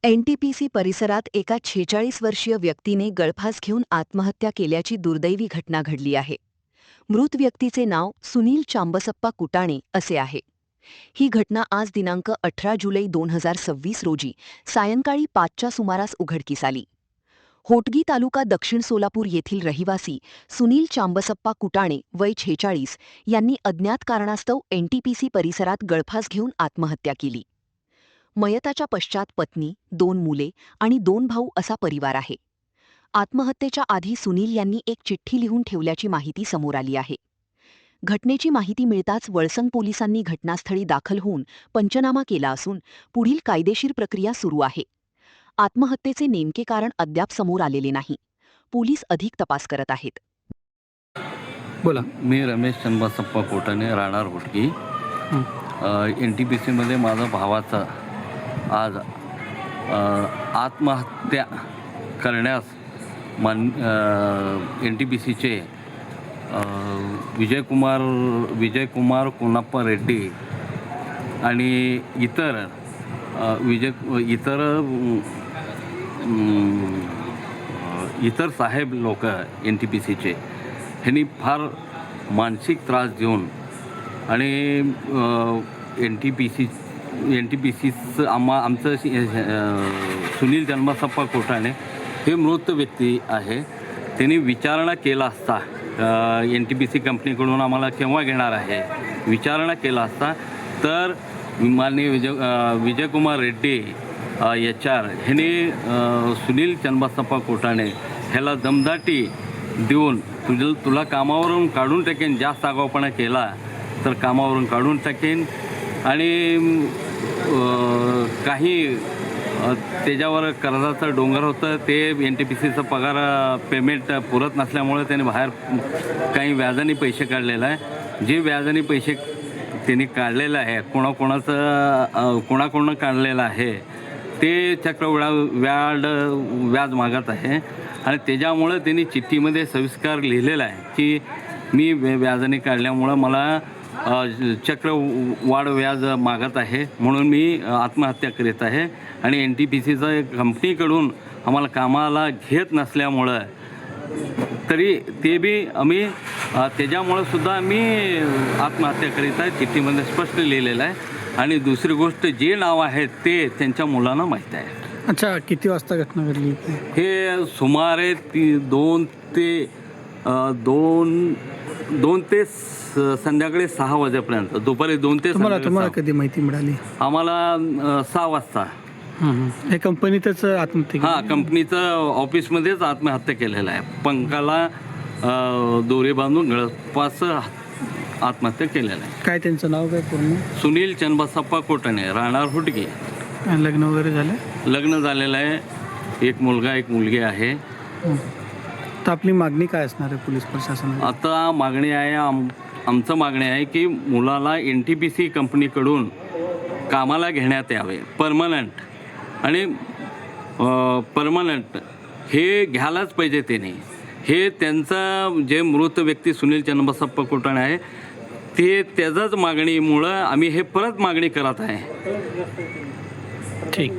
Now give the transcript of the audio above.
NTPC परिसरात एका 46 वर्षीय व्यक्तीने गळफास घेऊन आत्महत्या केल्याची दुर्दैवी घटना घडली आहे. मृत व्यक्तीचे नाव सुनील चांबसप्पा कुटाणे असे आहे. ही घटना आज दिनांक 18 जुलै 2026 रोजी सायंकाळी 5च्या सुमारास उघडकीस आली. होटगी तालुका दक्षिण सोलापूर येथील रहिवासी सुनील चांबसप्पा कुटाणे वय 46 यांनी अज्ञात कारणास्तव एनटीपीसी परिसरात गळफास घेऊन आत्महत्या केली. मयताच्या पश्चात पत्नी, 2 मुले आणि 2 भाऊ असा परिवार आहे. आत्महत्येच्या आधी सुनील यांनी एक चिठ्ठी लिहून ठेवल्याची माहिती समोर आली आहे. घटनेची माहिती मिळताच वळसंग पोलिसांनी घटनास्थळी दाखल होऊन पंचनामा केला असून पुढील कायदेशीर प्रक्रिया सुरू आहे. आत्महत्येचे नेमके कारण अद्याप समोर आलेले नाही. पोलीस अधिक तपास करत आहेत. बोला. मी रमेश चंबसप्पा कोटाणे, राहणार होटगी. NTPCमध्ये माझा भावाचा आज आत्महत्या करण्यास NTPCचे विजयकुमार कोनाप्पा रेड्डी आणि इतर साहेब लोक NTPCचे ह्यांनी फार मानसिक त्रास देऊन आणि NTPCचं आमचं सुनील चंबसप्पा कोटाणे हे मृत व्यक्ती आहे. त्यांनी विचारणा केला असता NTPC कंपनीकडून आम्हाला केव्हा घेणार आहे विचारणा केला असता तर माननीय विजयकुमार रेड्डी HR ह्यांनी सुनील चंबसप्पा कोटाणे ह्याला दमदाटी देऊन तुला कामावरून काढून टाकेन, जास्त आगाऊपणा केला तर कामावरून काढून टाकेन आणि काही त्याच्यावर कर्जाचं डोंगर होतं ते NTPCचा पगार पेमेंट पुरत नसल्यामुळे त्याने बाहेर काही व्याजाने पैसे काढलेलं आहे. जे व्याजाने पैसे त्यांनी काढलेलं आहे कोणाकोणं काढलेलं आहे ते व्याज मागत आहे आणि त्याच्यामुळं त्यांनी चिठ्ठीमध्ये सविस्तर लिहिलेलं आहे की मी व्याजाने काढल्यामुळं मला चक्रवाढ व्याज मागत आहे म्हणून मी आत्महत्या करीत आहे आणि NTPCचं कंपनीकडून आम्हाला कामाला घेत नसल्यामुळं तरी ते बी आम्ही त्याच्यामुळं सुद्धा आम्ही आत्महत्या करीत आहे. चिठ्ठीमध्ये स्पष्ट लिहिलेलं आहे. आणि दुसरी गोष्ट जे नाव आहे ते त्यांच्या मुलांना माहीत आहे. अच्छा, किती वाजता घटना घडली? हे सुमारे 2 ते संध्याकाळी 6 वाजेपर्यंत, दुपारी 2 ते तुम्हाला कधी माहिती मिळाली? आम्हाला 6 वाजता. हे कंपनीतच आत्महत्या? हां, कंपनीचं ऑफिसमध्येच आत्महत्या केलेलं आहे. पंखाला दोरे बांधून गळफास आत्महत्या केलेलं आहे. काय त्यांचं नाव काय पूर्ण? सुनील चंबसप्पा कोटाणे, राहणार होटगी. लग्न वगैरे झालं? लग्न झालेलं आहे. एक मुलगा एक मुलगी आहे. तर आपली मागणी काय असणार आहे पोलीस प्रशासनाला? आता मागणी आहे आमचं मागणी आहे की मुलाला NTPC कंपनीकडून कामाला घेण्यात यावे. परमनंट हे घ्यायलाच पाहिजे त्याने. हे त्यांचं जे मृत व्यक्ती सुनील चंबसप्पा कोटाणे आहे ते त्याच्याच मागणीमुळं आम्ही हे परत मागणी करत आहे. ठीक.